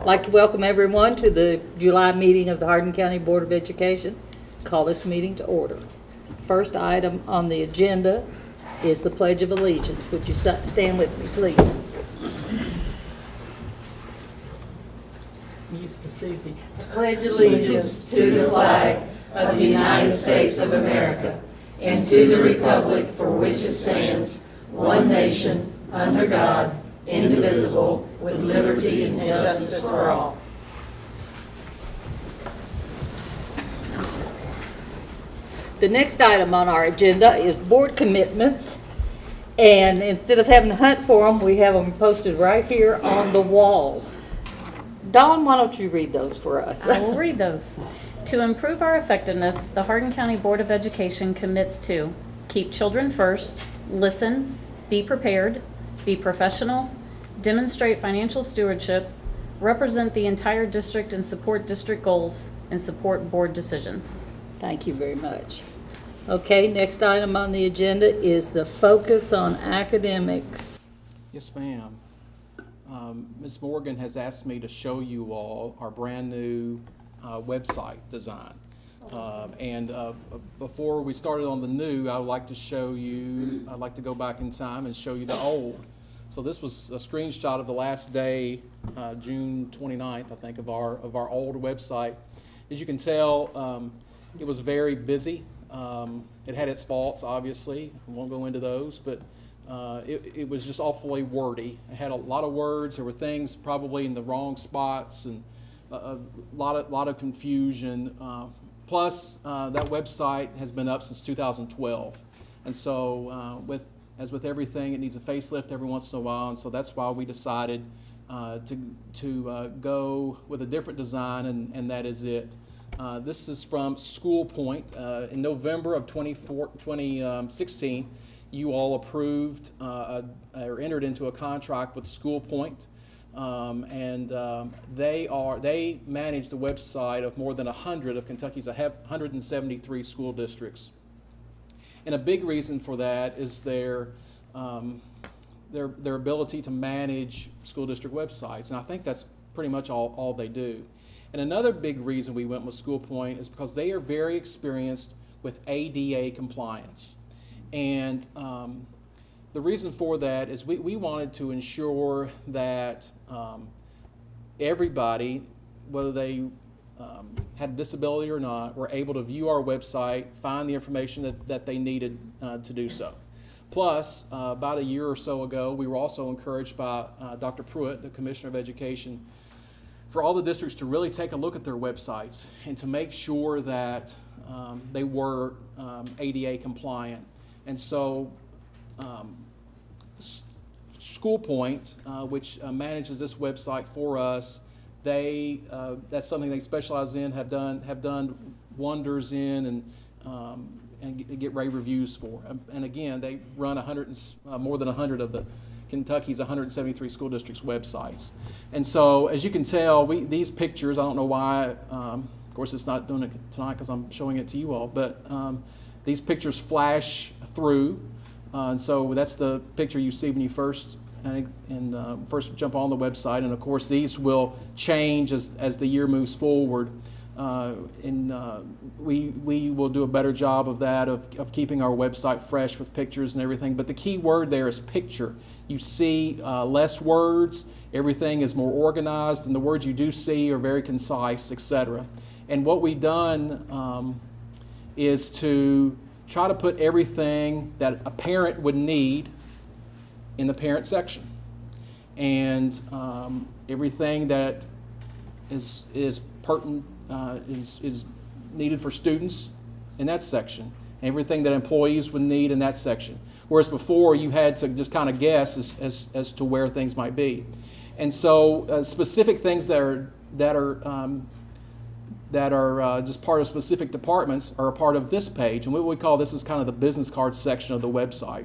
like to welcome everyone to the July meeting of the Hardin County Board of Education. Call this meeting to order. First item on the agenda is the Pledge of Allegiance. Would you stand with me, please? I'm used to Susie. Pledge allegiance to the flag of the United States of America and to the republic for which it stands, one nation, under God, indivisible, with liberty and justice for all. The next item on our agenda is board commitments. And instead of having to hunt for them, we have them posted right here on the wall. Dawn, why don't you read those for us? I will read those. To improve our effectiveness, the Hardin County Board of Education commits to keep children first, listen, be prepared, be professional, demonstrate financial stewardship, represent the entire district and support district goals, and support board decisions. Thank you very much. Okay, next item on the agenda is the focus on academics. Yes, ma'am. Ms. Morgan has asked me to show you all our brand new website design. Before we started on the new, I'd like to go back in time and show you the old. So this was a screenshot of the last day, June 29th, I think, of our old website. As you can tell, it was very busy. It had its faults, obviously. I won't go into those, but it was just awfully wordy. It had a lot of words. There were things probably in the wrong spots and a lot of confusion. Plus, that website has been up since 2012, and so as with everything, it needs a facelift every once in a while, and so that's why we decided to go with a different design, and that is it. This is from School Point. In November of 2016, you all approved or entered into a contract with School Point, and they manage the website of more than 100 of Kentucky's 173 school districts. And a big reason for that is their ability to manage school district websites, and I think that's pretty much all they do. And another big reason we went with School Point is because they are very experienced with ADA compliance. And the reason for that is we wanted to ensure that everybody, whether they had a disability or not, were able to view our website, find the information that they needed to do so. Plus, about a year or so ago, we were also encouraged by Dr. Pruitt, the Commissioner of Education, for all the districts to really take a look at their websites and to make sure that they were ADA compliant. And so School Point, which manages this website for us, that's something they specialize in, have done wonders in, and get rave reviews for. And again, they run more than 100 of Kentucky's 173 school districts websites. And so, as you can tell, these pictures, I don't know why, of course it's not doing it tonight because I'm showing it to you all, but these pictures flash through. And so that's the picture you see when you first first jump on the website. And of course, these will change as the year moves forward. We will do a better job of that, of keeping our website fresh with pictures and everything. But the key word there is picture. You see less words, everything is more organized, and the words you do see are very concise, etc. And what we've done is to try to put everything that a parent would need in the parent section, and everything that is pertinent is needed for students in that section, everything that employees would need in that section. Whereas before you had to just kind of guess as to where things might be. And so specific things that are just part of specific departments are a part of this page, and what we call this is kind of the business card section of the website.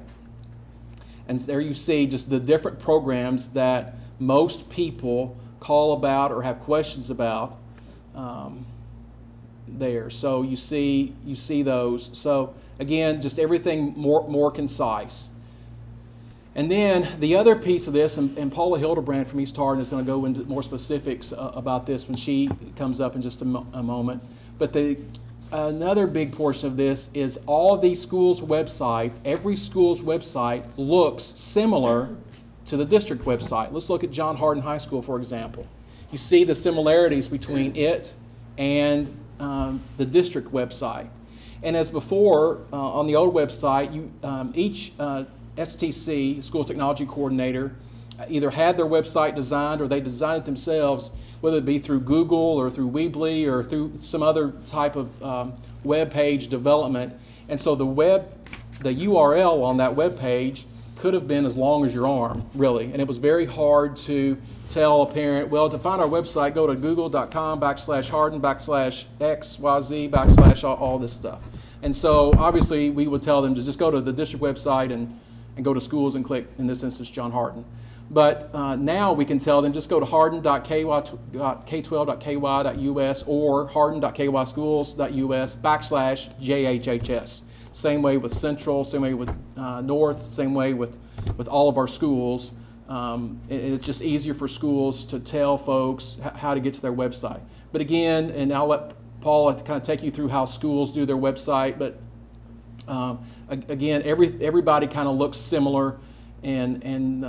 And there you see just the different programs that most people call about or have questions about there. So you see those. So again, just everything more concise. And then the other piece of this, and Paula Hildebrand from East Hardin is going to go into more specifics about this when she comes up in just a moment. But another big portion of this is all of these schools' websites, every school's website looks similar to the district website. Let's look at John Hardin High School, for example. You see the similarities between it and the district website. And as before, on the old website, each STC, School Technology Coordinator, either had their website designed or they designed it themselves, whether it be through Google or through Weebly or through some other type of web page development. And so the URL on that web page could have been as long as your arm, really. And it was very hard to tell a parent, well, to find our website, go to google.com/Hardin/XYZ/ all this stuff. And so obviously we would tell them to just go to the district website and go to schools and click, in this instance, John Hardin. But now we can tell them just go to hardin.k12.ky.us or hardin.kyschools.us /JHHS. Same way with Central, same way with North, same way with all of our schools. It's just easier for schools to tell folks how to get to their website. But again, and I'll let Paula kind of take you through how schools do their website, but again, everybody kind of looks similar, and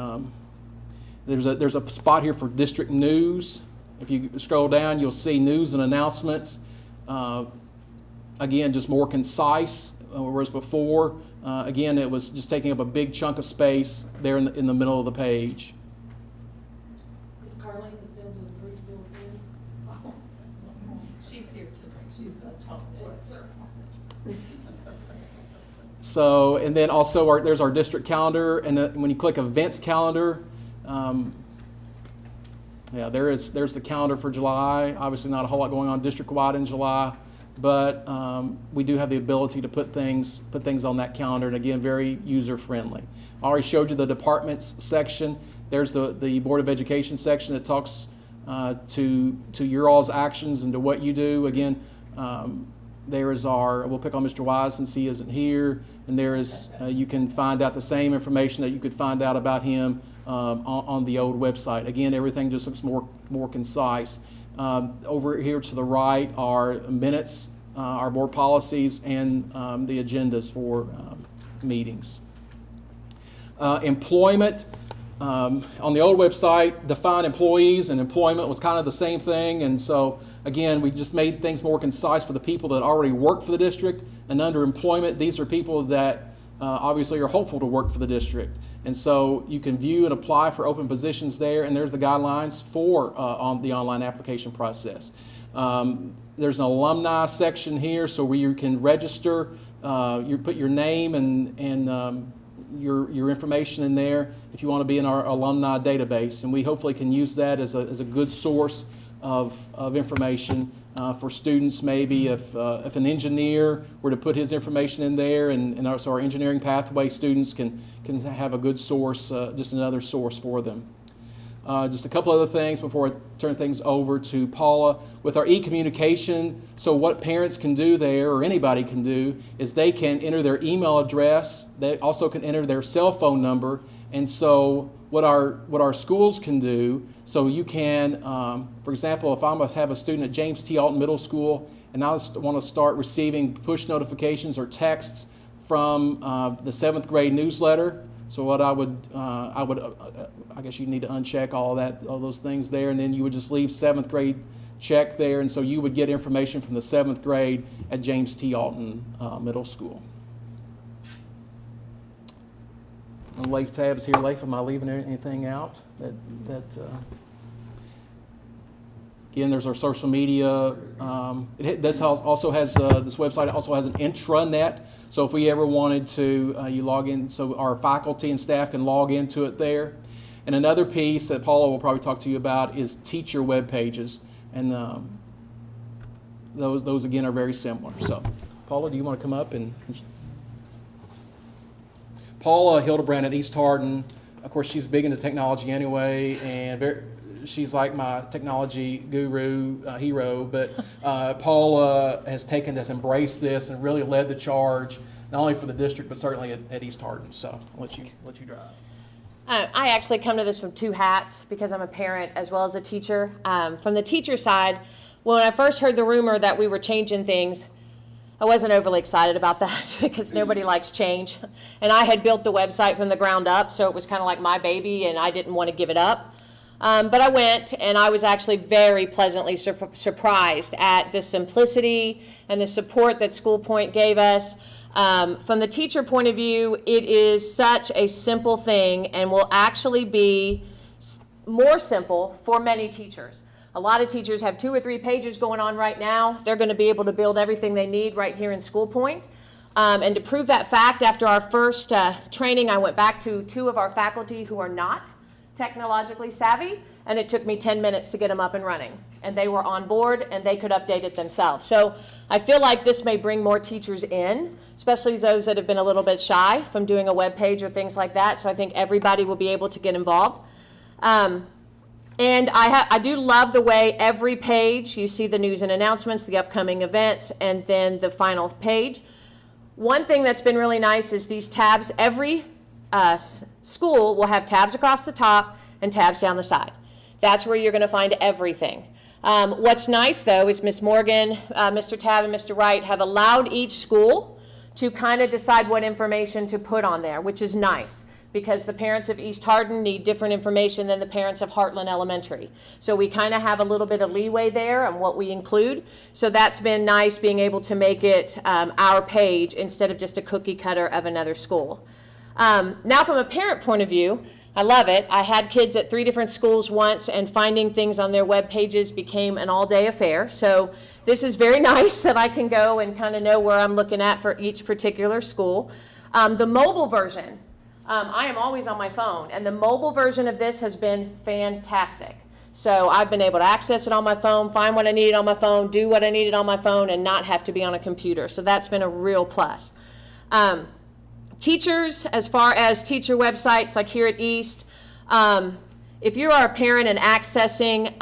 there's a spot here for district news. If you scroll down, you'll see news and announcements. Again, just more concise, whereas before, again, it was just taking up a big chunk of space there in the middle of the page. Is Carlene still doing preschool too? She's here tonight. She's going to talk to us. So, and then also there's our district calendar, and when you click events calendar, there's the calendar for July. Obviously not a whole lot going on district-wide in July, but we do have the ability to put things on that calendar, and again, very user-friendly. I already showed you the departments section. There's the Board of Education section that talks to your all's actions and to what you do. Again, there is we'll pick on Mr. Wise since he isn't here, and there is, you can find out the same information that you could find out about him on the old website. Again, everything just looks more concise. Over here to the right are minutes, our board policies, and the agendas for meetings. Employment. On the old website, define employees and employment was kind of the same thing, and so again, we just made things more concise for the people that already work for the district. And under employment, these are people that obviously are hopeful to work for the district, and so you can view and apply for open positions there, and there's the guidelines for on the online application process. There's an alumni section here, so where you can register, you put your name and your information in there if you want to be in our alumni database, and we hopefully can use that as a good source of information for students. Maybe if an engineer were to put his information in there, and also our engineering pathway students can have a good source, just another source for them. Just a couple other things before I turn things over to Paula. With our e-communication, so what parents can do there, or anybody can do, is they can enter their email address. They also can enter their cell phone number. And so what our schools can do, so you can, for example, if I have a student at James T. Alton Middle School, and I want to start receiving push notifications or texts from the 7th grade newsletter. So what I guess you need to uncheck all those things there, and then you would just leave 7th grade check there, and so you would get information from the 7th grade at James T. Alton Middle School. The Leif tab is here. Leif, am I leaving anything out? Again, there's our social media. This also has this website also has an intranet. So if we ever wanted to, you log in. So our faculty and staff can log into it there. And another piece that Paula will probably talk to you about is teacher web pages, and those again are very similar. So, Paula, do you want to come up and? Paula Hildebrand at East Hardin. Of course, she's big into technology anyway, and she's like my technology guru, hero, but Paula has embraced this and really led the charge, not only for the district, but certainly at East Hardin. So I'll let you drive. I actually come to this from two hats because I'm a parent as well as a teacher. From the teacher side, when I first heard the rumor that we were changing things, I wasn't overly excited about that because nobody likes change. And I had built the website from the ground up, so it was kind of like my baby, and I didn't want to give it up. But I went, and I was actually very pleasantly surprised at the simplicity and the support that School Point gave us. From the teacher point of view, it is such a simple thing and will actually be more simple for many teachers. A lot of teachers have 2 or 3 pages going on right now. They're going to be able to build everything they need right here in School Point. And to prove that fact, after our first training, I went back to 2 of our faculty who are not technologically savvy, and it took me 10 minutes to get them up and running. And they were on board, and they could update it themselves. So I feel like this may bring more teachers in, especially those that have been a little bit shy from doing a web page or things like that. So I think everybody will be able to get involved. And I do love the way every page, you see the news and announcements, the upcoming events, and then the final page. One thing that's been really nice is these tabs. Every school will have tabs across the top and tabs down the side. That's where you're going to find everything. What's nice, though, is Ms. Morgan, Mr. Tab, and Mr. Wright have allowed each school to kind of decide what information to put on there, which is nice, because the parents of East Hardin need different information than the parents of Heartland Elementary. So we kind of have a little bit of leeway there on what we include. So that's been nice, being able to make it our page instead of just a cookie cutter of another school. Now, from a parent point of view, I love it. I had kids at 3 different schools once, and finding things on their web pages became an all-day affair. So this is very nice that I can go and kind of know where I'm looking at for each particular school. The mobile version, I am always on my phone, and the mobile version of this has been fantastic. So I've been able to access it on my phone, find what I needed on my phone, do what I needed on my phone, and not have to be on a computer. So that's been a real plus. Teachers, as far as teacher websites like here at East, if you are a parent and accessing,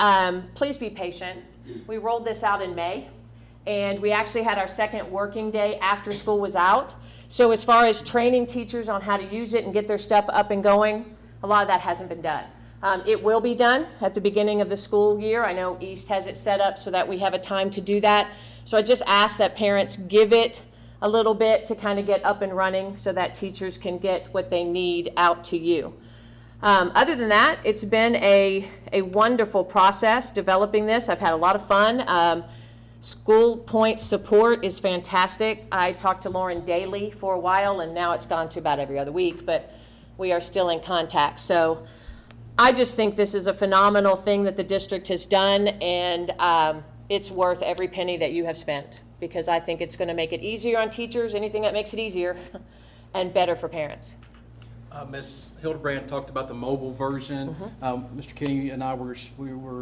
please be patient. We rolled this out in May, and we actually had our second working day after school was out. So as far as training teachers on how to use it and get their stuff up and going, a lot of that hasn't been done. It will be done at the beginning of the school year. I know East has it set up so that we have a time to do that. So I just ask that parents give it a little bit to kind of get up and running so that teachers can get what they need out to you. Other than that, it's been a wonderful process developing this. I've had a lot of fun. School Point support is fantastic. I talked to Lauren daily for a while, and now it's gone to about every other week, but we are still in contact. So I just think this is a phenomenal thing that the district has done, and it's worth every penny that you have spent, because I think it's going to make it easier on teachers, anything that makes it easier, and better for parents. Ms. Hildebrand talked about the mobile version. Mr. Kenny and I were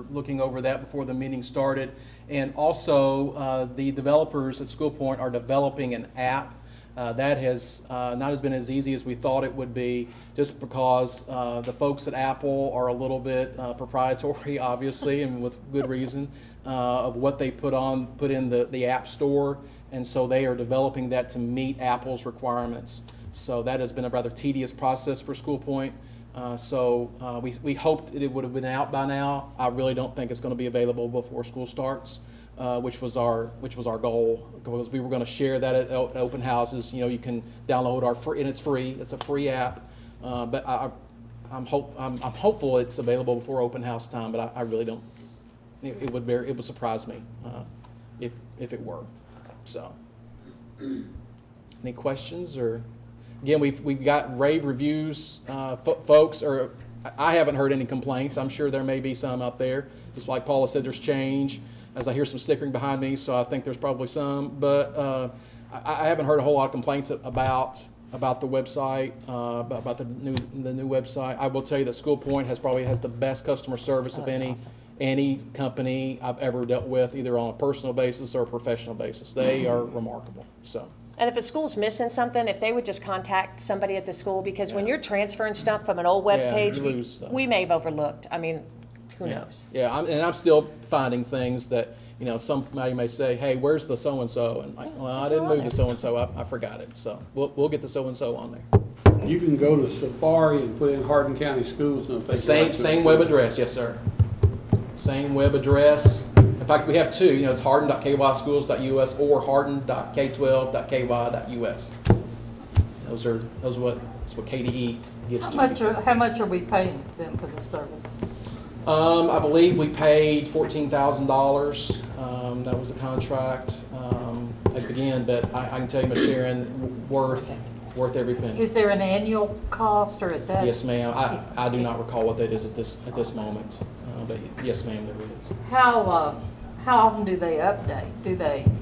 looking over that before the meeting started, and also the developers at School Point are developing an app that has not been as easy as we thought it would be, just because the folks at Apple are a little bit proprietary, obviously, and with good reason, of what they put in the App Store, and so they are developing that to meet Apple's requirements. So that has been a rather tedious process for School Point. We hoped it would have been out by now. I really don't think it's going to be available before school starts, which was our goal, because we were going to share that at open houses. You know, you can download our free, and it's free. It's a free app, but I'm hopeful it's available before open house time. But I really don't. It would surprise me if it were. So, any questions or? Again, we've got rave reviews, folks, or I haven't heard any complaints. I'm sure there may be some up there. Just like Paula said, there's change, as I hear some stickering behind me, so I think there's probably some. But I haven't heard a whole lot of complaints about the website, about the new website. I will tell you that School Point probably has the best customer service of any company I've ever dealt with, either on a personal basis or a professional basis. They are remarkable. So. And if a school's missing something, if they would just contact somebody at the school, because when you're transferring stuff from an old web page, we may have overlooked. I mean, Who knows? Yeah, I'm still finding things that, somebody may say, hey, where's the so-and-so? And like, well, I didn't move the so-and-so, I forgot it. So we'll get the so-and-so on there. You can go to Safari and put in Hardin County Schools and The same web address, yes, sir. Same web address. In fact, we have two, it's hardin.kyschools.us or hardin.k12.ky.us. That's what KDE gives to you. How much are we paying them for this service? I believe we paid $14,000. That was the contract. Again, but I can tell you, Ms. Sharon, worth every penny. Is there an annual cost, or is that? Yes, ma'am. I do not recall what that is at this moment, but yes, ma'am, there is. How often do they update?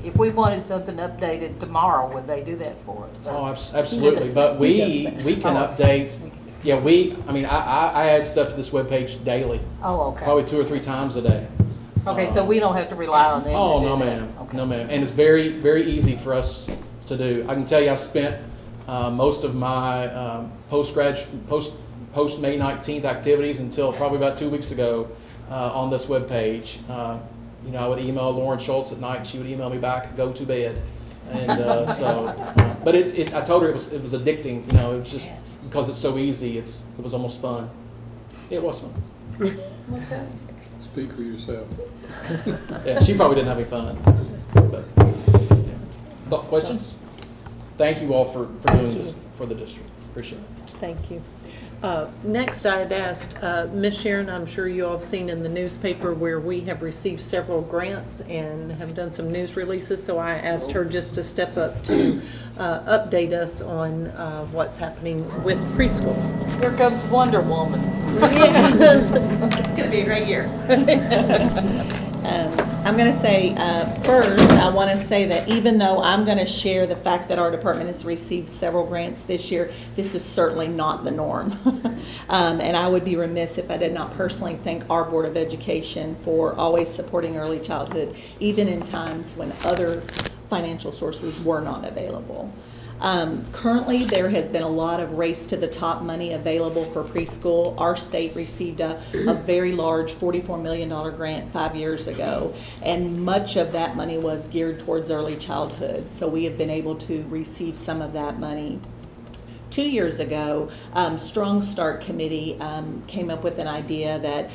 If we wanted something updated tomorrow, would they do that for us? Oh, absolutely. But we can update. Yeah, I add stuff to this webpage daily, Oh, okay. probably 2 or 3 times a day. Okay, so we don't have to rely on them Oh, to do no, that? ma'am. Okay. No, ma'am. And it's very, very easy for us to do. I can tell you I spent most of my post-May 19th activities until probably about 2 weeks ago on this webpage. I would email Lauren Schultz at night. She would email me back, go to bed. And but I told her it was addicting. It was just because it's so easy. It was almost fun. It was fun. Okay. Speak for yourself. Yeah, she probably didn't have any fun. But, yeah. Questions? Thank you all for doing this for the district. Appreciate it. Thank you. Next, I had asked Ms. Sharon, I'm sure you all have seen in the newspaper where we have received several grants and have done some news releases, so I asked her just to step up to update us on what's happening with preschool. Here comes Wonder Woman. It's going to be a great year. I'm going to say, first, I want to say that even though I'm going to share the fact that our department has received several grants this year, this is certainly not the norm. And I would be remiss if I did not personally thank our Board of Education for always supporting early childhood, even in times when other financial sources were not available. Currently, there has been a lot of race to the top money available for preschool. Our state received a very large $44 million grant 5 years ago, and much of that money was geared towards early childhood. So we have been able to receive some of that money. 2 years ago, Strong Start Committee came up with an idea that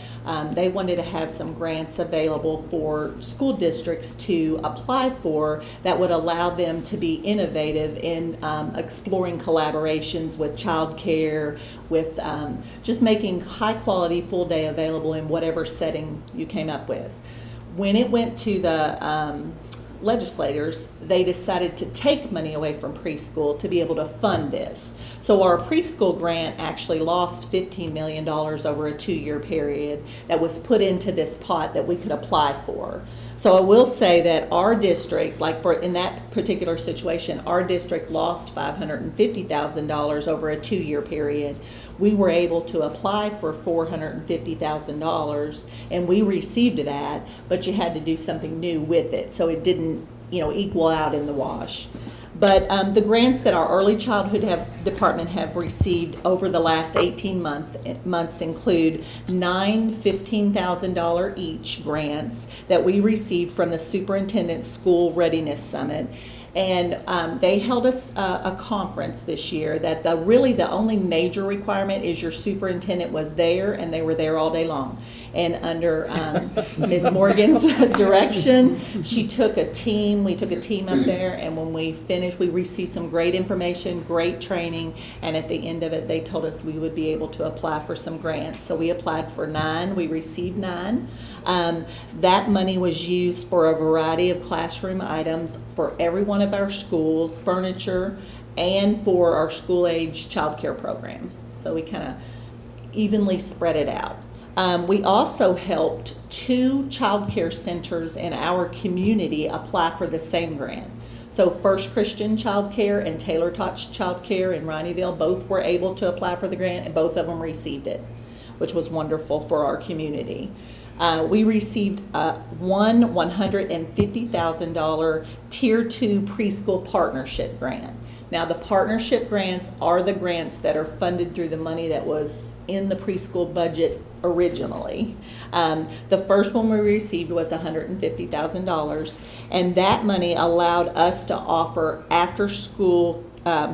they wanted to have some grants available for school districts to apply for that would allow them to be innovative in exploring collaborations with child care, with just making high quality full day available in whatever setting you came up with. When it went to the legislators, they decided to take money away from preschool to be able to fund this. So our preschool grant actually lost $15 million over a 2-year period that was put into this pot that we could apply for. So I will say that our district, in that particular situation, our district lost $550,000 over a 2-year period. We were able to apply for $450,000 and we received that, but you had to do something new with it. So it didn't, equal out in the wash. But the grants that our early childhood department have received over the last 18 months include 9 $15,000 each grants that we received from the Superintendent School Readiness Summit. And they held us a conference this year that really the only major requirement is your superintendent was there, and they were there all day long. And under Ms. Morgan's direction, we took a team up there, and when we finished, we received some great information, great training, and at the end of it, they told us we would be able to apply for some grants. So we applied for 9, we received 9. That money was used for a variety of classroom items for every one of our schools, furniture, and for our school-age child care program. So we kind of evenly spread it out. We also helped 2 child care centers in our community apply for the same grant. So First Christian Child Care and Taylor Tots Child Care in Rineyville both were able to apply for the grant, and both of them received it, which was wonderful for our community. We received one $150,000 Tier 2 preschool partnership grant. Now, the partnership grants are the grants that are funded through the money that was in the preschool budget originally. The first one we received was $150,000, and that money allowed us to offer after-school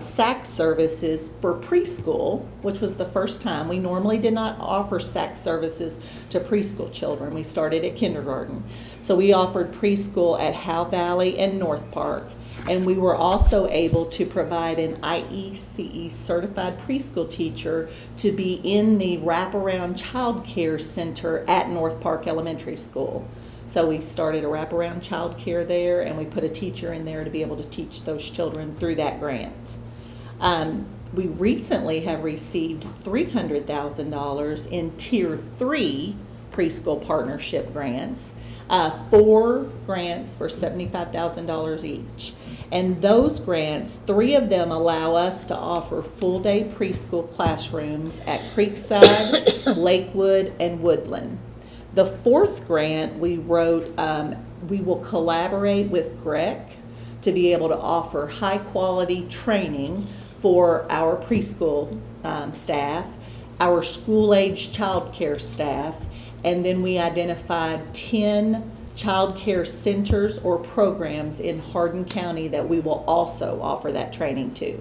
SAC services for preschool, which was the first time. We normally did not offer SAC services to preschool children. We started at kindergarten. So we offered preschool at Howe Valley and North Park. And we were also able to provide an IECE certified preschool teacher to be in the wraparound child care center at North Park Elementary School. So we started a wraparound child care there, and we put a teacher in there to be able to teach those children through that grant. We recently have received $300,000 in Tier 3 preschool partnership grants, 4 grants for $75,000 each. And those grants, 3 of them allow us to offer full-day preschool classrooms at Creekside, Lakewood, and Woodland. The 4th grant we wrote, we will collaborate with GREC to be able to offer high-quality training for our preschool staff, our school-age child care staff, and then we identified 10 child care centers or programs in Hardin County that we will also offer that training to.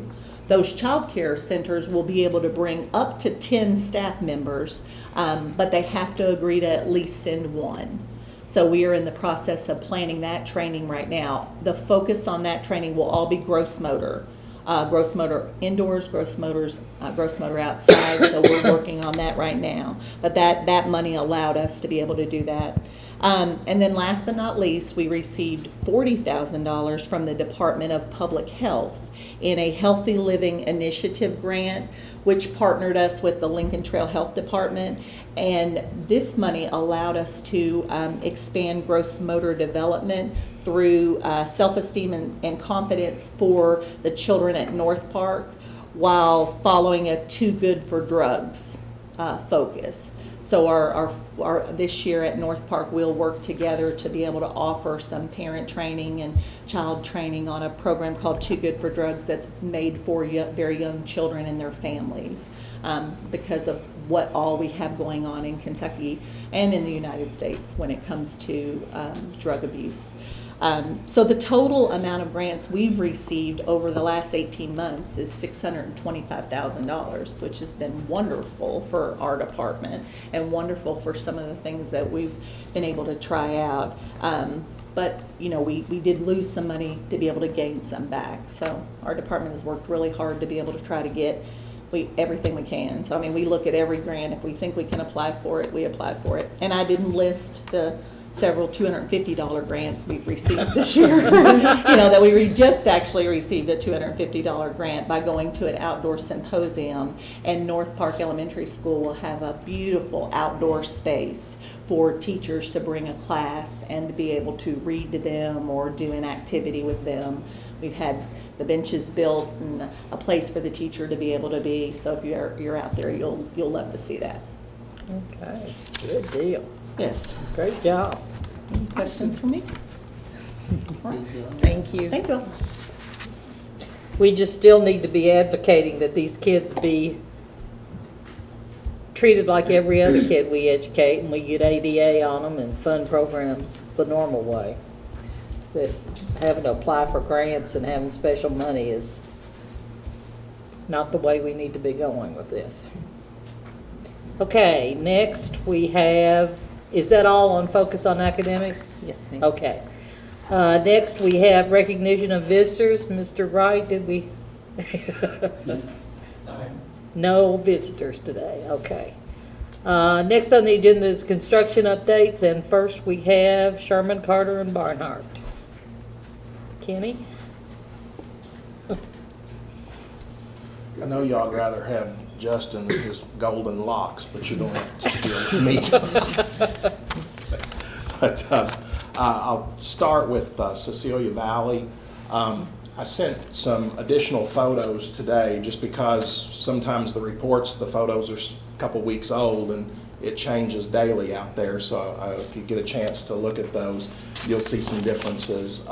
Those child care centers will be able to bring up to 10 staff members, but they have to agree to at least send 1. So we are in the process of planning that training right now. The focus on that training will all be gross motor indoors, gross motor outside. So we're working on that right now. But that money allowed us to be able to do that. And then last but not least, we received $40,000 from the Department of Public Health in a Healthy Living Initiative grant, which partnered us with the Lincoln Trail Health Department. And this money allowed us to expand gross motor development through self-esteem and confidence for the children at North Park while following a Too Good for Drugs focus. So our this year at North Park, we'll work together to be able to offer some parent training and child training on a program called Too Good for Drugs that's made for very young children and their families because of what all we have going on in Kentucky and in the United States when it comes to drug abuse. So the total amount of grants we've received over the last 18 months is $625,000, which has been wonderful for our department and wonderful for some of the things that we've been able to try out. But, you know, we did lose some money to be able to gain some back. So our department has worked really hard to be able to try to get everything we can. So, I mean, we look at every grant. If we think we can apply for it, we apply for it. And I didn't list the several $250 grants we've received this year. You know, that we just actually received a $250 grant by going to an outdoor symposium, and North Park Elementary School will have a beautiful outdoor space for teachers to bring a class and to be able to read to them or do an activity with them. We've had the benches built and a place for the teacher to be able to be. So if you're out there, you'll love to see that. Okay, good deal. Yes. Great job. Any questions for me? All right. Thank you. Thank you. We just still need to be advocating that these kids be treated like every other kid we educate, and we get ADA on them and fund programs the normal way. This having to apply for grants and having special money is not the way we need to be going with this. Okay, next we have, is that all on Focus on Academics? Yes, ma'am. Okay. Next we have recognition of visitors. Mr. Wright, did we? No visitors today, okay. Next on the agenda is construction updates, and first we have Sherman, Carter, and Barnhart. Kenny? I know y'all rather have Justin with his golden locks, but you don't have to steal with me. But I'll start with Cecilia Valley. I sent some additional photos today just because sometimes the reports, the photos are a couple weeks old and it changes daily out there. So if you get a chance to look at those, you'll see some differences.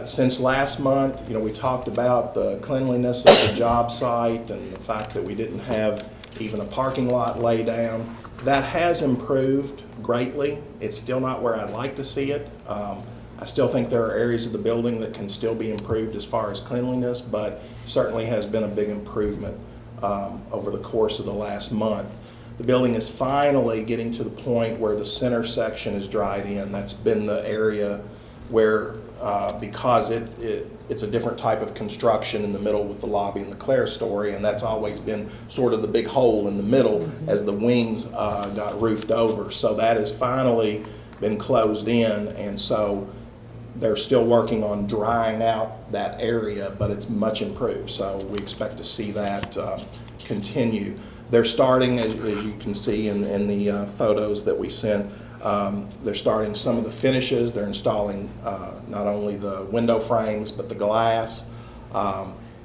Since last month, we talked about the cleanliness of the job site and the fact that we didn't have even a parking lot lay down. That has improved greatly. It's still not where I'd like to see it. I still think there are areas of the building that can still be improved as far as cleanliness, but certainly has been a big improvement over the course of the last month. The building is finally getting to the point where the center section is dried in. That's been the area where, because it's a different type of construction in the middle with the lobby and the clerestory, and that's always been sort of the big hole in the middle as the wings got roofed over. So that has finally been closed in, and so they're still working on drying out that area, but it's much improved. So we expect to see that continue. They're starting, as you can see in the photos that we sent, they're starting some of the finishes. They're installing not only the window frames, but the glass,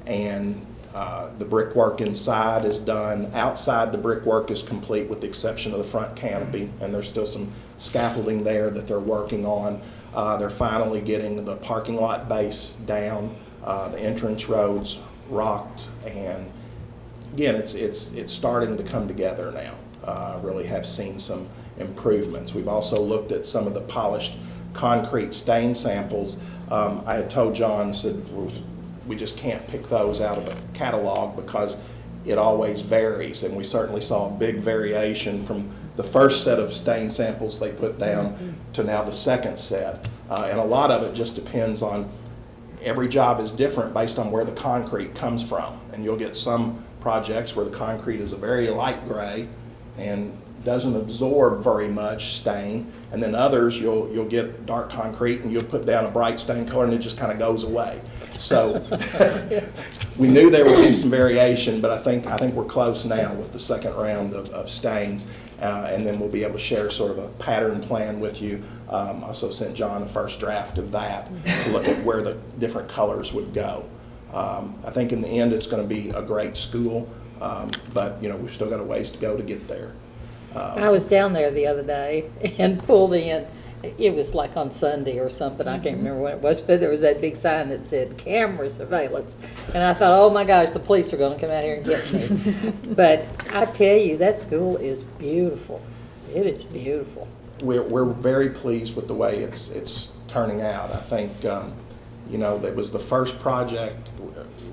and the brickwork inside is done. Outside, the brickwork is complete with the exception of the front canopy, and there's still some scaffolding there that they're working on. They're finally getting the parking lot base down, the entrance roads rocked, and again, it's starting to come together now. Really have seen some improvements. We've also looked at some of the polished concrete stain samples. I had told John, said we just can't pick those out of a catalog because it always varies, and we certainly saw a big variation from the first set of stain samples they put down to now the second set. And a lot of it just depends on, every job is different based on where the concrete comes from. And you'll get some projects where the concrete is a very light gray and doesn't absorb very much stain, and then others you'll get dark concrete and you'll put down a bright stain color and it just kind of goes away. So we knew there would be some variation, but I think we're close now with the second round of stains, and then we'll be able to share sort of a pattern plan with you. Also sent John a first draft of that to look at where the different colors would go. I think in the end it's going to be a great school, but we've still got a ways to go to get there. I was down there the other day and pulled in. It was like on Sunday or something. I can't remember when it was, but there was that big sign that said camera surveillance. And I thought, oh my gosh, the police are going to come out here and get me. But I tell you, that school is beautiful. It is beautiful. We're very pleased with the way it's turning out. I think, that was the first project.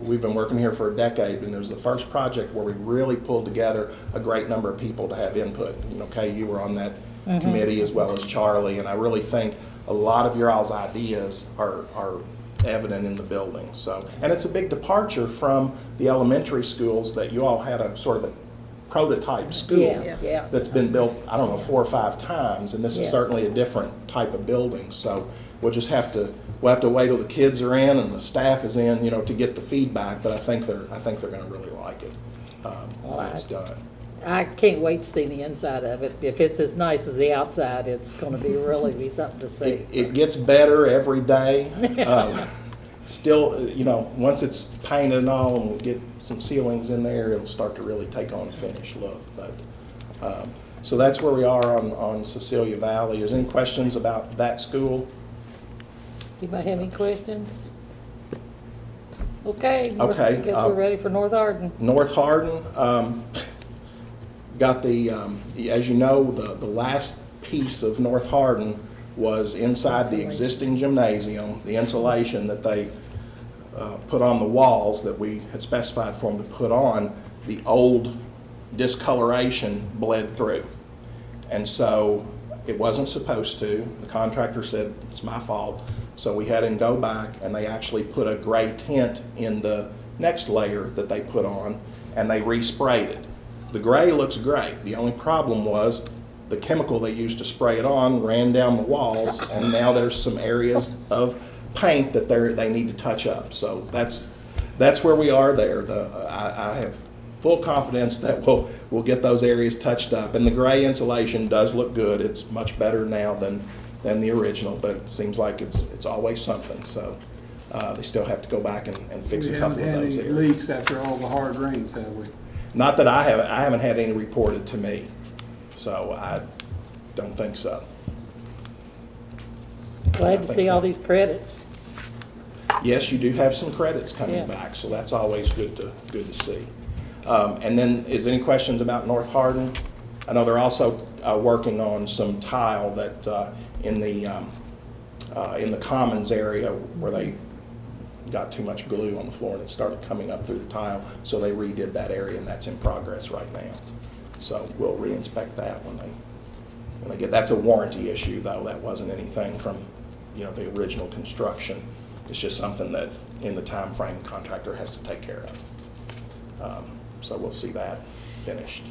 We've been working here for a decade, and it was the first project where we really pulled together a great number of people to have input. Kay, you were on that committee as well as Charlie, and I really think a lot of your all's ideas are evident in the building. So, and it's a big departure from the elementary schools that you all had a sort of a prototype school that's been built, I don't know, 4 or 5 times, and this is certainly a different type of building. So we'll just have to wait till the kids are in and the staff is in, to get the feedback. But I think they're going to really like it when it's done. I can't wait to see the inside of it. If it's as nice as the outside, it's going to really be something to see. It gets better every day. Still, once it's painted and all, and we'll get some ceilings in there, it'll start to really take on a finished look. But so that's where we are on Cecilia Valley. Is there any questions about that school? Anybody have any questions? Okay. Okay. I guess we're ready for North Hardin. North Hardin got the, as you know, the last piece of North Hardin was inside the existing gymnasium, the insulation that they put on the walls that we had specified for them to put on. The old discoloration bled through. And so it wasn't supposed to. The contractor said, it's my fault. So we had him go back, and they actually put a gray tint in the next layer that they put on, and they resprayed it. The gray looks great. The only problem was the chemical they used to spray it on ran down the walls, and now there's some areas of paint that they need to touch up. So that's where we are there. I have full confidence that we'll get those areas touched up, and the gray insulation does look good. It's much better now than the original, but it seems like it's always something. So they still have to go back and fix a couple of those areas. We haven't had any leaks after all the hard rains, have we? Not that I haven't had any reported to me, so I don't think so. Glad to see all these credits. Yes, you do have some credits coming Yeah. back, so that's always good to see. And then, is any questions about North Hardin? I know they're also working on some tile that in the commons area where they got too much glue on the floor and it started coming up through the tile, so they redid that area, and that's in progress right now. So we'll re-inspect that when they get. That's a warranty issue, though. That wasn't anything from, you know, the original construction. It's just something that in the time frame the contractor has to take care of. So we'll see that finished.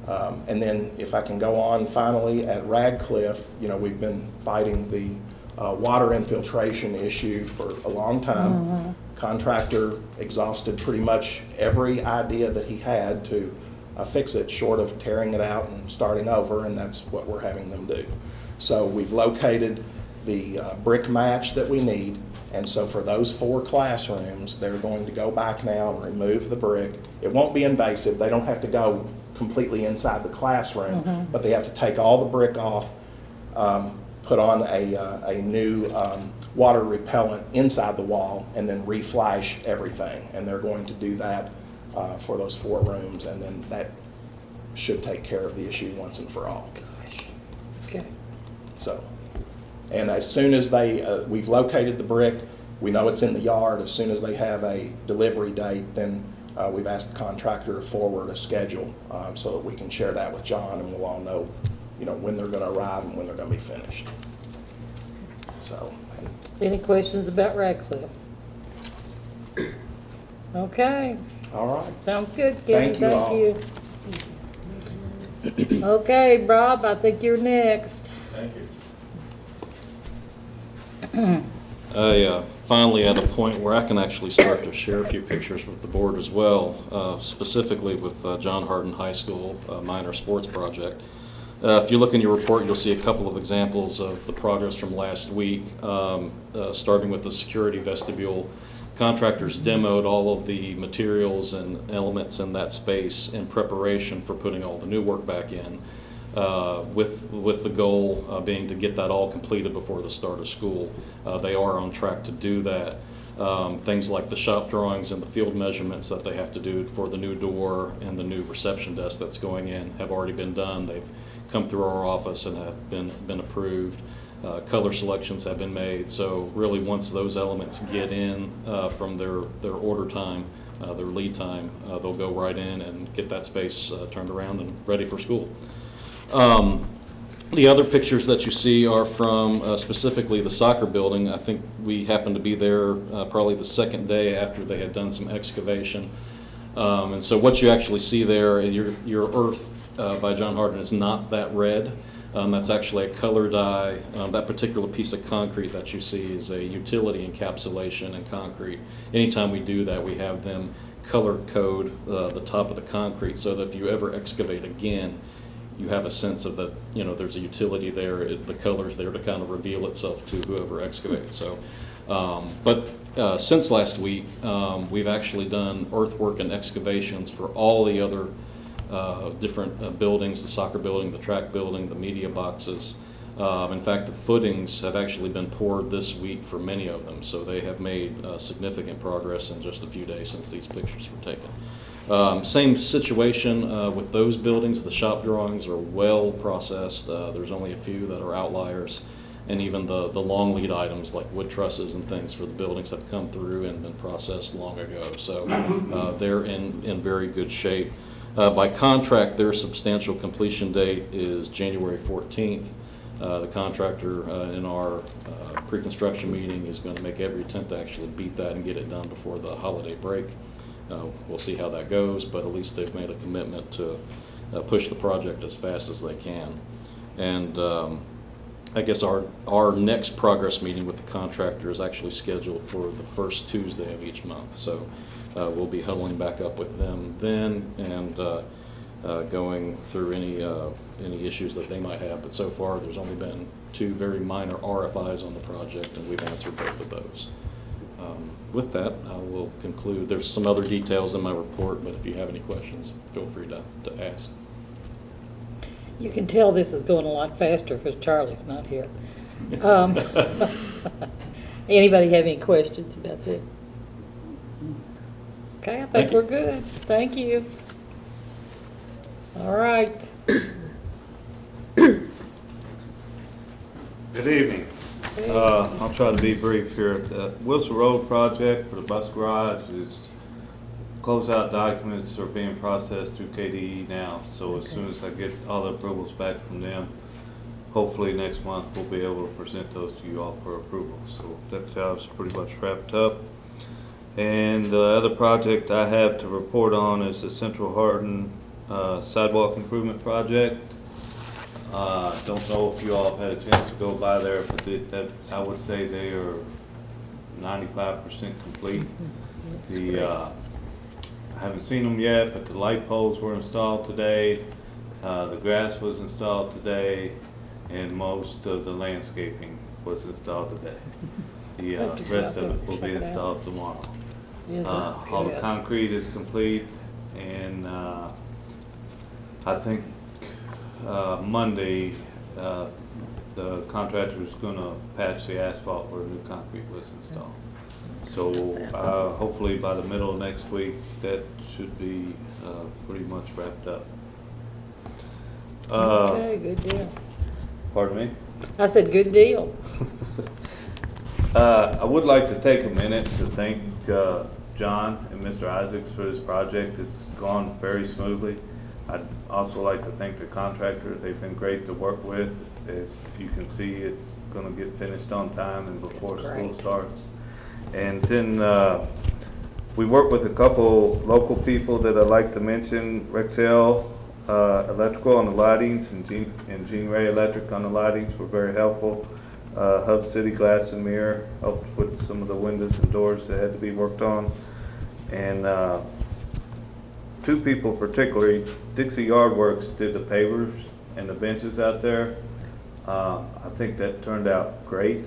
And then if I can go on finally at Radcliffe, you know, we've been fighting the water infiltration issue for a long time. Contractor exhausted pretty much every idea that he had to fix it, short of tearing it out and starting over, and that's what we're having them do. So we've located the brick match that we need, and so for those 4 classrooms, they're going to go back now and remove the brick. It won't be invasive. They don't have to go completely inside the classroom, but they have to take all the brick off, put on a new water repellent inside the wall, and then reflash everything. And they're going to do that for those 4 rooms, and then that should take care of the issue once and for all. Okay. So, and as soon as we've located the brick, we know it's in the yard. As soon as they have a delivery date, then we've asked the contractor to forward a schedule so that we can share that with John, and we'll all know, you know, when they're going to arrive and when they're going to be finished. So. Any questions about Radcliffe? Okay, All right. sounds good, Kenny, Thank you all. thank you. Okay, Bob, I think you're next. Thank you. I finally at a point where I can actually start to share a few pictures with the board as well, specifically with John Hardin High School minor sports project. If you look in your report, you'll see a couple of examples of the progress from last week, starting with the security vestibule. Contractors demoed all of the materials and elements in that space in preparation for putting all the new work back in, with the goal being to get that all completed before the start of school. They are on track to do that. Things like the shop drawings and the field measurements that they have to do for the new door and the new reception desk that's going in have already been done. They've come through our office and have been approved. Color selections have been made. So really, once those elements get in from their order time, their lead time, they'll go right in and get that space turned around and ready for school. The other pictures that you see are from specifically the soccer building. I think we happened to be there probably the second day after they had done some excavation. And so what you actually see there, your earth by John Hardin is not that red. That's actually a color dye. That particular piece of concrete that you see is a utility encapsulation in concrete. Anytime we do that, we have them color code the top of the concrete so that if you ever excavate again, you have a sense of that, you know, there's a utility there, the color's there to kind of reveal itself to whoever excavates. So, but since last week, we've actually done earthwork and excavations for all the other different buildings, the soccer building, the track building, the media boxes. In fact, the footings have actually been poured this week for many of them, so they have made significant progress in just a few days since these pictures were taken. Same situation with those buildings. The shop drawings are well processed. There's only a few that are outliers, and even the long lead items like wood trusses and things for the buildings have come through and been processed long ago. So they're in very good shape. By contract, their substantial completion date is January 14th. The contractor in our pre-construction meeting is going to make every attempt to actually beat that and get it done before the holiday break. We'll see how that goes, but at least they've made a commitment to push the project as fast as they can. And I guess our next progress meeting with the contractor is actually scheduled for the first Tuesday of each month. So we'll be huddling back up with them then and going through any issues that they might have. But so far, there's only been 2 very minor RFIs on the project, and we've answered both of those. With that, I will conclude. There's some other details in my report, but if you have any questions, feel free to ask. You can tell this is going a lot faster because Charlie's not here. Anybody have any questions about this? Okay, I think Thank you. we're good. Thank you. All right. Good evening. I'll try to be brief here. The Wilson Road project for the bus garage is, closeout documents are being processed through KDE now. So as soon as I get all the approvals back from them, hopefully next month we'll be able to present those to you all for approval. So that job's pretty much wrapped up. And the other project I have to report on is the Central Hardin sidewalk improvement project. Don't know if you all have had a chance to go by there, but I would say they are 95% complete. I haven't seen them yet, but the light poles were installed today. The grass was installed today, and most of the landscaping was installed today. The rest of it will be installed tomorrow. All the concrete is complete, and I think Monday the contractor is going to patch the asphalt where new concrete was installed. So hopefully by the middle of next week that should be pretty much wrapped up. Okay, good deal. Pardon me? I said, good deal. I would like to take a minute to thank John and Mr. Isaacs for this project. It's gone very smoothly. I'd also like to thank the contractor. They've been great to work with. As you can see, it's going to get finished on time and before school starts. And then we work with a couple local people that I'd like to mention. Rexel Electrical on the lightings and Gene Ray Electric on the lightings were very helpful. Hub City Glass and Mirror helped with some of the windows and doors that had to be worked on. And two people particularly, Dixie Yard Works did the pavers and the benches out there. I think that turned out great.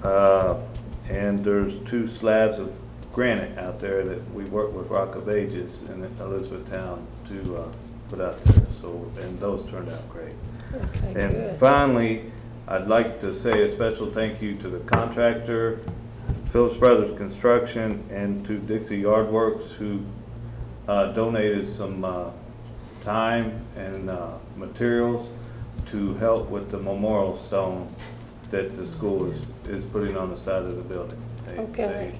And there's two slabs of granite out there that we worked with Rock of Ages in Elizabethtown to put out there. So, and those turned out great. Okay, And good. finally, I'd like to say a special thank you to the contractor, Phillips Brothers Construction, and to Dixie Yard Works, who donated some time and materials to help with the memorial stone that the school is putting on the side of the building.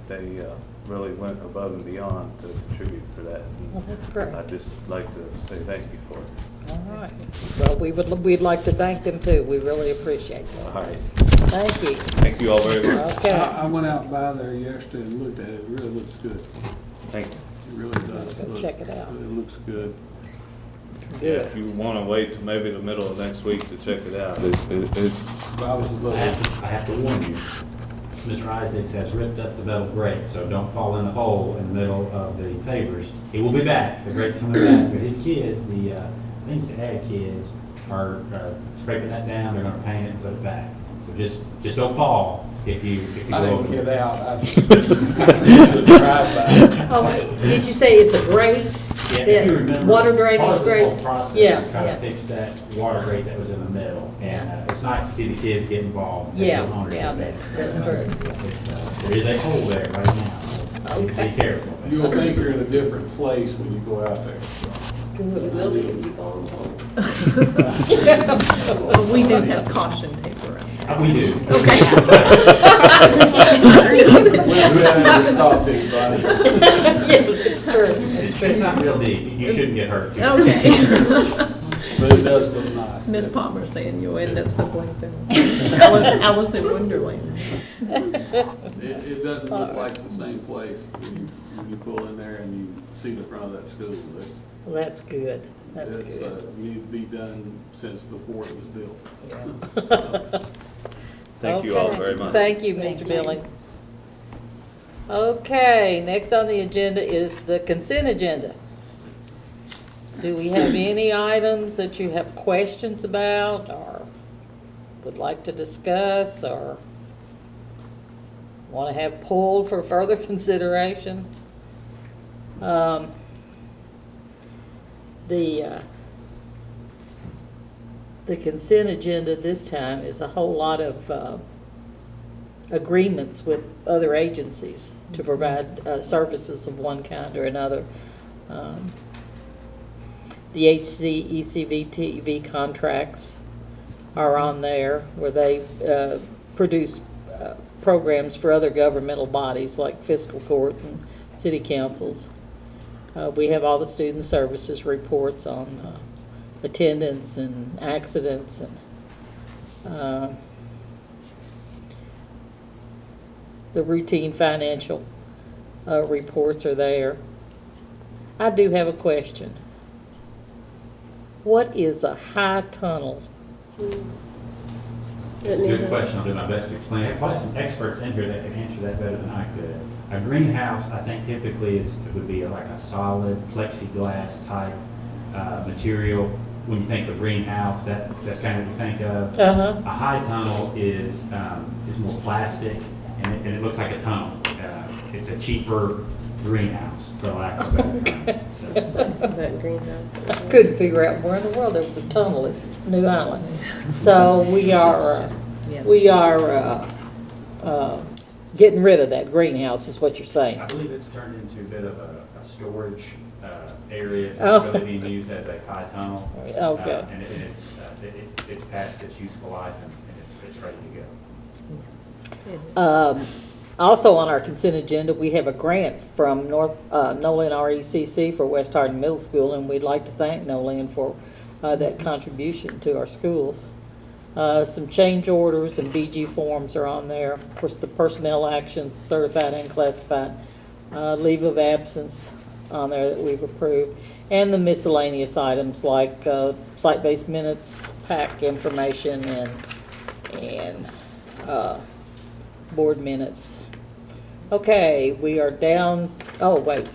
They really went above and beyond to contribute for that. And Well, that's great. I'd just like to say thank you for it. All right. Well, we'd like to thank them too. We really appreciate that. All right. Thank you. Thank you all very much. Okay. I went out by there yesterday and looked at it. It really looks good. Thank you. It really does. Go check it out. It looks good. Yeah, Good. if you want to wait till maybe the middle of next week to check it out, it's I was looking. I have to warn you, Mr. Isaacs has ripped up the metal grate, so don't fall in the hole in the middle of the pavers. He will be back, the grate's coming back, but his kids, I think the ag kids, are scraping that down, they're gonna paint it and put it back. So just don't fall if you I go didn't over get it. out. I just drive by. Oh, wait, did you say it's a grate? Yeah, That if you remember, water part drainage of this grate? whole process, Yeah, we're trying yeah. to fix that water grate that was in the middle. And it's nice to see the kids get involved. Take Yeah, ownership yeah, of it. that's true. There is a hole there right now. So Okay. Be careful. You'll think you're in a different place when you go out there. Good. Will be if you go home. Well, we do have caution tape around. We do. Okay. We haven't stopped anybody. Yeah, it's true. It's not real deep. You shouldn't get hurt. Okay. But it does look nice. Miss Palmer saying you'll end up someplace else. Alice in Wonderland. It doesn't look like the same place when you pull in there and you see the front of that school. Well, that's good. That's It's good. needed to be done since before it was built. Yeah. Thank you all Okay. very much. Thank you, Mr. Billings. Okay, next on the agenda is the consent agenda. Do we have any items that you have questions about or would like to discuss or want to have pulled for further consideration? The consent agenda this time is a whole lot of agreements with other agencies to provide services of one kind or another. The HCEC-TV contracts are on there where they produce programs for other governmental bodies like fiscal court and city councils. We have all the student services reports on attendance and accidents and the routine financial reports are there. I do have a question. What is a high tunnel? It's a good question. I'll do my best to explain. There are quite some experts in here that can answer that better than I could. A greenhouse, I think typically it would be like a solid plexiglass type material. When you think of greenhouse, that's kind of what you think of. Uh-huh. A high tunnel is more plastic and it looks like a tunnel. It's a cheaper greenhouse, for lack of a better term. So, That greenhouse. I couldn't figure out where in the world there was a tunnel at New Island. So we are getting rid of that greenhouse is what you're saying. I believe it's turned into a bit of a storage area. It's Oh. not really being used as a high tunnel. Okay. And it's past its useful life and it's ready to go. Also on our consent agenda, we have a grant from Nolan RECC for West Hardin Middle School, and we'd like to thank Nolan for that contribution to our schools. Some change orders and BG forms are on there. Of course, the personnel actions, certified and classified, leave of absence on there that we've approved, and the miscellaneous items like site-based minutes, PAC information, and board minutes. Okay, we are down, oh wait,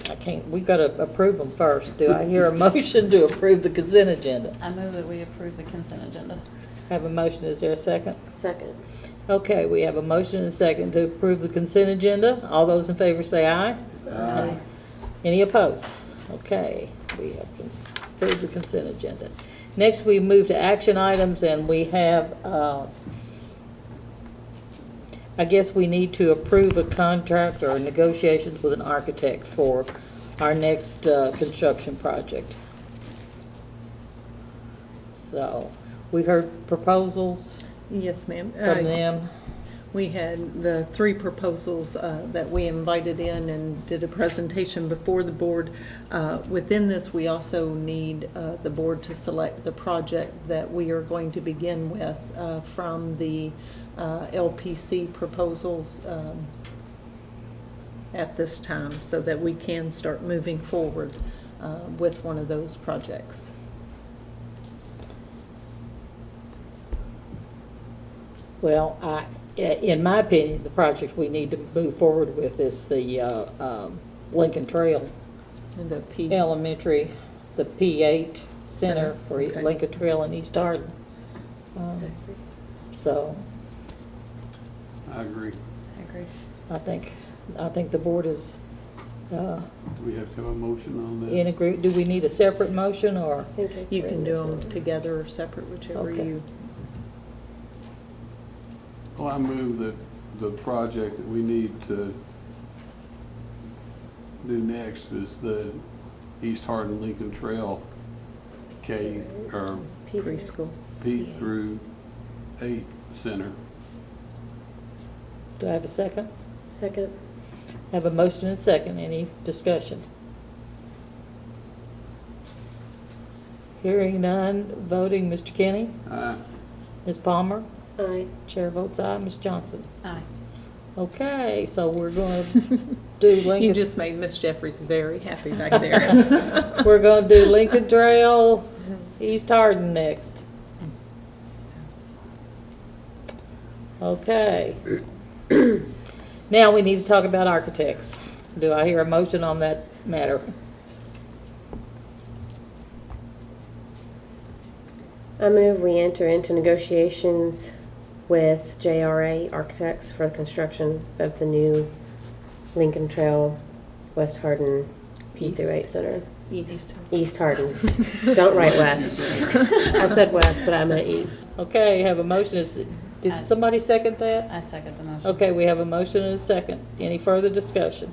we've got to approve them first. Do I hear a motion to approve the consent agenda? I move that we approve the consent agenda. Have a motion, is there a second? Second. Okay, we have a motion and a second to approve the consent agenda. All those in favor say aye. Aye. Any opposed? Okay, we have approved the consent agenda. Next, we move to action items, and we have, I guess we need to approve a contract or negotiations with an architect for our next construction project. So, we heard proposals Yes, ma'am. from them. We had the 3 proposals that we invited in and did a presentation before the board. Within this, we also need the board to select the project that we are going to begin with from the LPC proposals at this time so that we can start moving forward with one of those projects. Well, in my opinion, the project we need to move forward with is the Lincoln Trail And the P. Elementary, the P8 Center for Okay. Lincoln Trail in East Hardin. So I agree. I agree. I think the board is Do we have to have a motion on that? in agreement. Do we need a separate motion or? You can do them together or separate, whichever Okay. you. Well, I move that the project that we need to do next is the East Hardin Lincoln Trail K, or Preschool. P through 8 Center. Do I have a second? Second. Have a motion and a second. Any discussion? Hearing none. Voting, Mr. Kenny? Aye. Ms. Palmer? Aye. Chair votes aye. Ms. Johnson? Aye. Okay, so we're going to do You Lincoln. just made Miss Jeffries very happy back there. We're going to do Lincoln Trail, East Hardin next. Okay. Now we need to talk about architects. Do I hear a motion on that matter? I move we enter into negotiations with JRA Architects for the construction of the new Lincoln Trail, West Hardin, P through 8 Center. East Hardin. Don't write west. I said west, but I meant east. Okay, have a motion. Did somebody second that? I second the motion. Okay, we have a motion and a second. Any further discussion?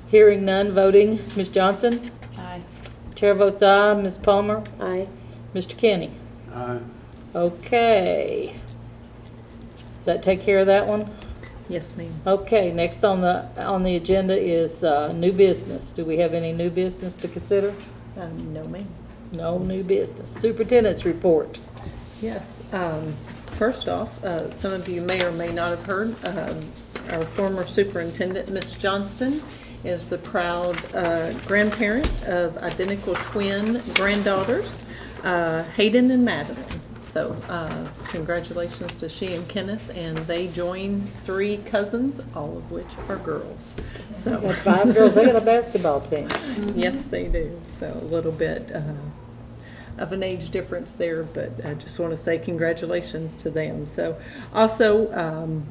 Hearing none, voting, Ms. Johnson? Aye. Chair votes aye. Ms. Palmer? Aye. Mr. Kenny? Aye. Okay. Does that take care of that one? Yes, ma'am. Okay, next on the agenda is new business. Do we have any new business to consider? No, ma'am. No new business. Superintendent's report. Yes. First off, some of you may or may not have heard, our former superintendent, Miss Johnston, is the proud grandparent of identical twin granddaughters, Hayden and Madeline. So congratulations to she and Kenneth, and they join 3 cousins, all of which are girls. So Got 5 girls. They got a basketball team. yes, they do. So a little bit of an age difference there, but I just want to say congratulations to them. So also,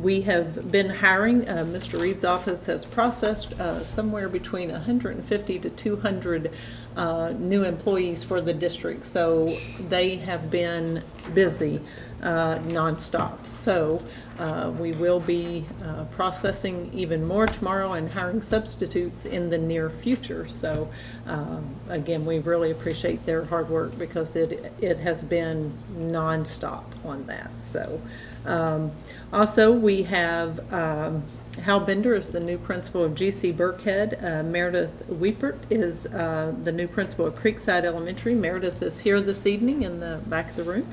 we have been hiring. Mr. Reed's office has processed somewhere between 150 to 200 new employees for the district. So they have been busy nonstop. So we will be processing even more tomorrow and hiring substitutes in the near future. So again, we really appreciate their hard work because it has been nonstop on that. So also we have Hal Bender is the new principal of GC Burkhead. Meredith Weepert is the new principal of Creekside Elementary. Meredith is here this evening in the back of the room.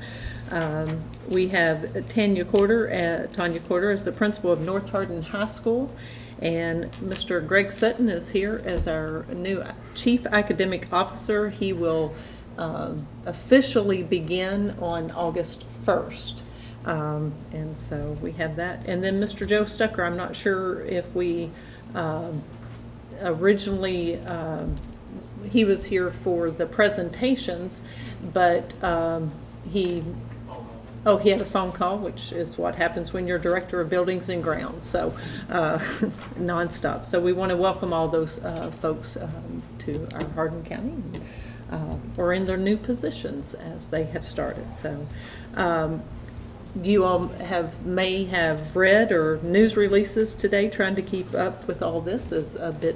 We have Tanya Corder is the principal of North Hardin High School. And Mr. Greg Sutton is here as our new Chief Academic Officer. He will officially begin on August 1st. And so we have that. And then Mr. Joe Stucker, I'm not sure if we originally, he was here for the presentations, but he had a phone call, which is what happens when you're Director of Buildings and Grounds, so nonstop. So we want to welcome all those folks to our Hardin County, or in their new positions as they have started. So you all may have read or news releases today. Trying to keep up with all this is a bit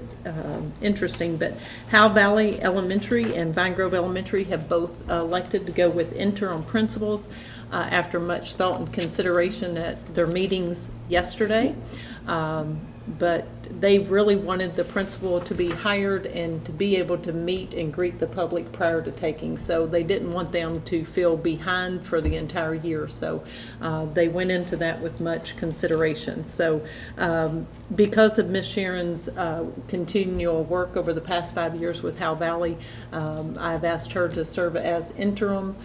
interesting, but Howell Valley Elementary and Vine Grove Elementary have both elected to go with interim principals after much thought and consideration at their meetings yesterday. But they really wanted the principal to be hired and to be able to meet and greet the public prior to taking. So they didn't want them to feel behind for the entire year. So they went into that with much consideration. So because of Miss Sharon's continual work over the past 5 years with Howell Valley, I've asked her to serve as interim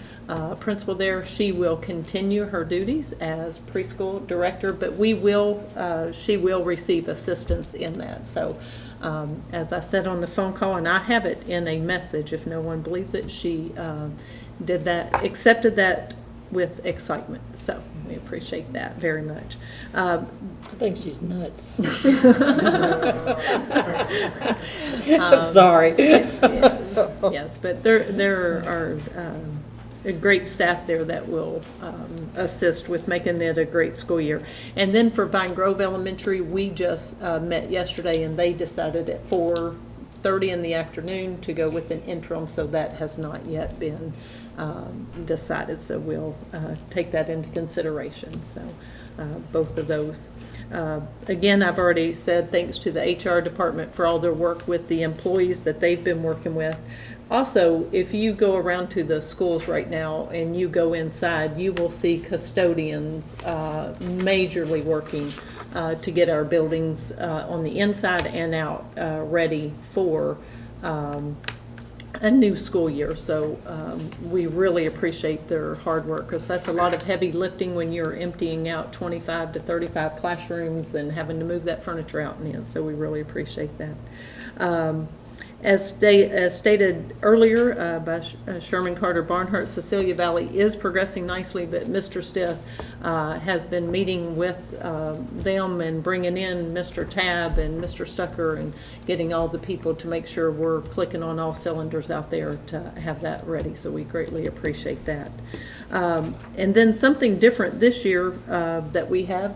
principal there. She will continue her duties as preschool director, but she will receive assistance in that. So as I said on the phone call, and I have it in a message if no one believes it, she did that, accepted that with excitement. So we appreciate that very much. I think she's nuts. Sorry. Yes, but there are a great staff there that will assist with making it a great school year. And then for Vine Grove Elementary, we just met yesterday and they decided at 4:30 in the afternoon to go with an interim, so that has not yet been decided. So we'll take that into consideration. So both of those. Again, I've already said thanks to the HR department for all their work with the employees that they've been working with. Also, if you go around to the schools right now and you go inside, you will see custodians majorly working to get our buildings on the inside and out ready for a new school year. So we really appreciate their hard work, because that's a lot of heavy lifting when you're emptying out 25 to 35 classrooms and having to move that furniture out and in. So we really appreciate that. As stated earlier by Sherman Carter Barnhart, Cecilia Valley is progressing nicely, but Mr. Stiff has been meeting with them and bringing in Mr. Tabb and Mr. Stucker and getting all the people to make sure we're clicking on all cylinders out there to have that ready. So we greatly appreciate that. And then something different this year that we have.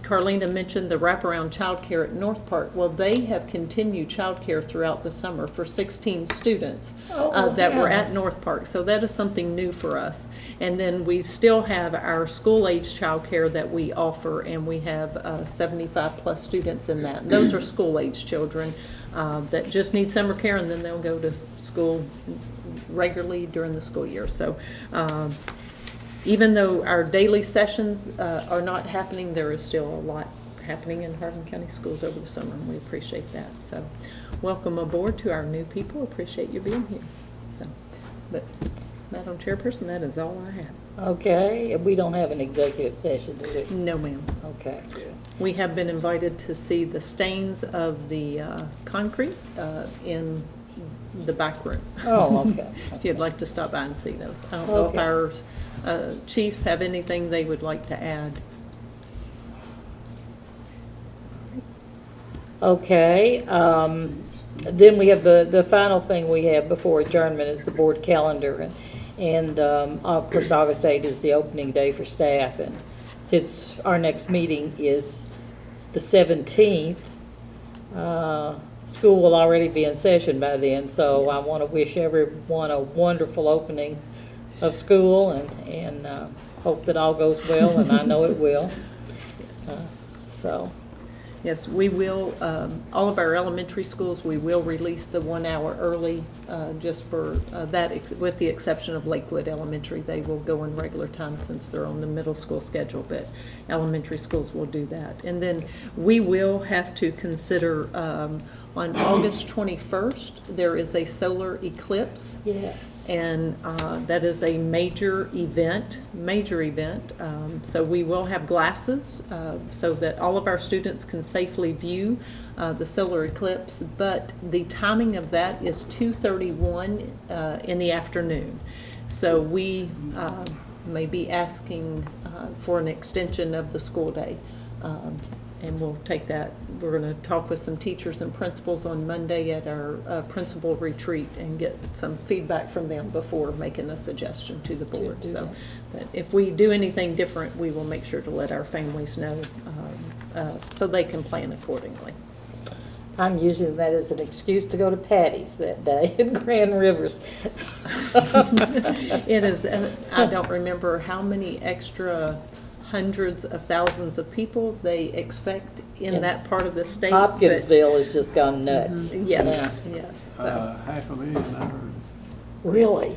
Carlina mentioned the wraparound childcare at North Park. Well, they have continued childcare throughout the summer for 16 students that were at North Park. So that is something new for us. And then we still have our school-age childcare that we offer, and we have 75 plus students in that. And those are school-age children that just need summer care, and then they'll go to school regularly during the school year. So even though our daily sessions are not happening, there is still a lot happening in Hardin County Schools over the summer, and we appreciate that. So welcome aboard to our new people. Appreciate you being here. So, but Madam Chairperson, that is all I have. Okay, we don't have an executive session, do we? No, ma'am. Okay, good. We have been invited to see the stains of the concrete in the back room. Oh, okay. If you'd like to stop by and see those. I don't know if our chiefs have anything they would like to add. Okay, then we have the final thing we have before adjournment is the board calendar. And of course, August 8th is the opening day for staff. And since our next meeting is the 17th, school will already be in session by then. So I want to wish everyone a wonderful opening of school and hope that all goes well, and I know it will. Yes, we will, all of our elementary schools, we will release the 1 hour early just for that, with the exception of Lakewood Elementary. They will go in regular time since they're on the middle school schedule, but elementary schools will do that. And then we will have to consider on August 21st, there is a solar eclipse. Yes. And that is a major event. So we will have glasses so that all of our students can safely view the solar eclipse. But the timing of that is 2:31 in the afternoon. So we may be asking for an extension of the school day. And we'll take that. We're going to talk with some teachers and principals on Monday at our principal retreat and get some feedback from them before making a suggestion to the board. So that if we do anything different, we will make sure to let our families know so they can plan accordingly. I'm using that as an excuse to go to Patty's that day in Grand Rivers. It is, and I don't remember how many extra hundreds of thousands of people they expect in that part of the state. Hopkinsville has just gone nuts. Yes, yes. So. 500,000, I heard. Really?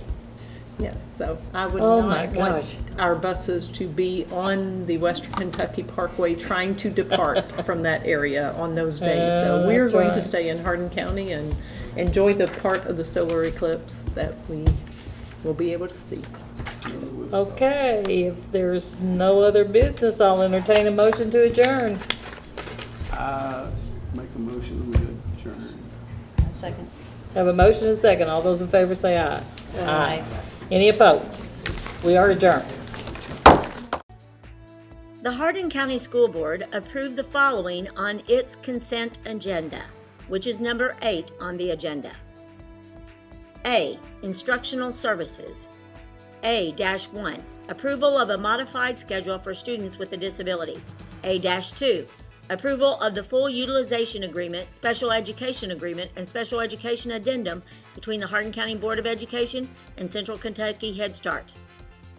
Yes, so I would Oh not my want gosh. our buses to be on the Western Kentucky Parkway trying to depart from that area on those days. So we're that's going to right. stay in Hardin County and enjoy the part of the solar eclipse that we will be able to see. Okay, if there's no other business, I'll entertain a motion to adjourn. Make a motion, we adjourn. Second. Have a motion and a second. All those in favor say aye. Aye. Any opposed? We are adjourned. The Hardin County School Board approved the following on its consent agenda, which is number 8 on the agenda. A. Instructional Services. A-1. Approval of a modified schedule for students with a disability. A-2. Approval of the full utilization agreement, special education agreement, and special education addendum between the Hardin County Board of Education and Central Kentucky Head Start.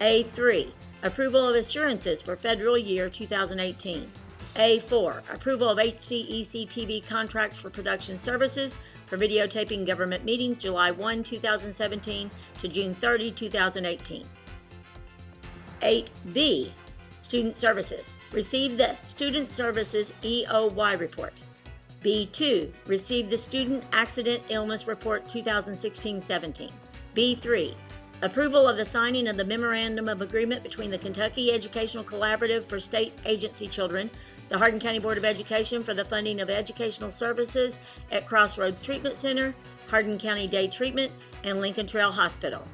A-3. Approval of assurances for federal year 2018. A-4. Approval of HCEC-TV contracts for production services for videotaping government meetings July 1, 2017 to June 30, 2018. 8B. Student Services. Receive the Student Services EOY report. B2. Receive the Student Accident Illness Report 2016-17. B3. Approval of the signing of the Memorandum of Agreement between the Kentucky Educational Collaborative for State Agency Children the Hardin County Board of Education for the funding of educational services at Crossroads Treatment Center, Hardin County Day Treatment, and Lincoln Trail Hospital.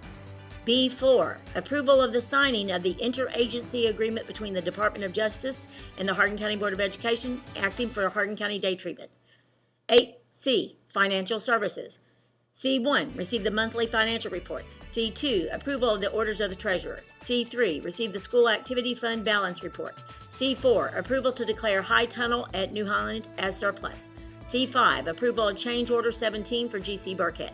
B4, approval of the signing of the interagency agreement between the Department of Justice and the Hardin County Board of Education, acting for Hardin County Day Treatment. 8C, financial services. C1, receive the monthly financial reports. C2, approval of the orders of the treasurer. C3, receive the school activity fund balance report. C4, approval to declare High Tunnel at New Holland as surplus. C5, approval of change order 17 for GC Burkhead.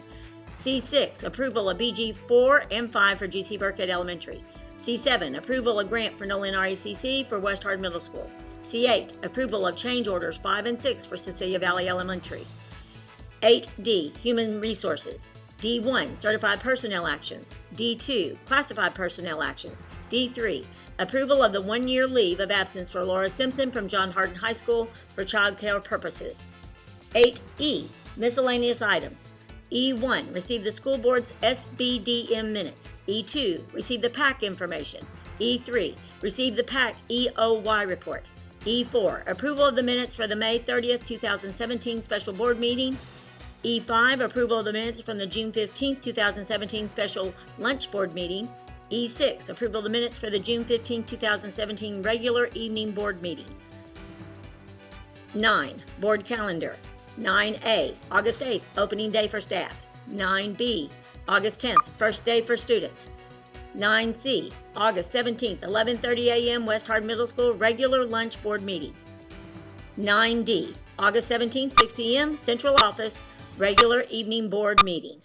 C6, approval of BG 4 and 5 for GC Burkhead Elementary. C7, approval of grant for Nolan RECC for West Hardin Middle School. C8, approval of change orders 5 and 6 for Cecilia Valley Elementary. 8D, human resources. D1, certified personnel actions. D2, classified personnel actions. D3, approval of the 1-year leave of absence for Laura Simpson from John Hardin High School for child care purposes. 8E, miscellaneous items. E1, receive the school board's SBDM minutes. E2, receive the PAC information. E3, receive the PAC EOY report. E4, approval of the minutes for the May 30th, 2017 special board meeting. E5, approval of the minutes from the June 15th, 2017 special lunch board meeting. E6, approval of the minutes for the June 15th, 2017 regular evening board meeting. 9, board calendar. 9A, August 8th, opening day for staff. 9B, August 10th, first day for students. 9C, August 17th, 11:30 a.m. West Hardin Middle School regular lunch board meeting. 9D, August 17th, 6 p.m. Central Office regular evening board meeting.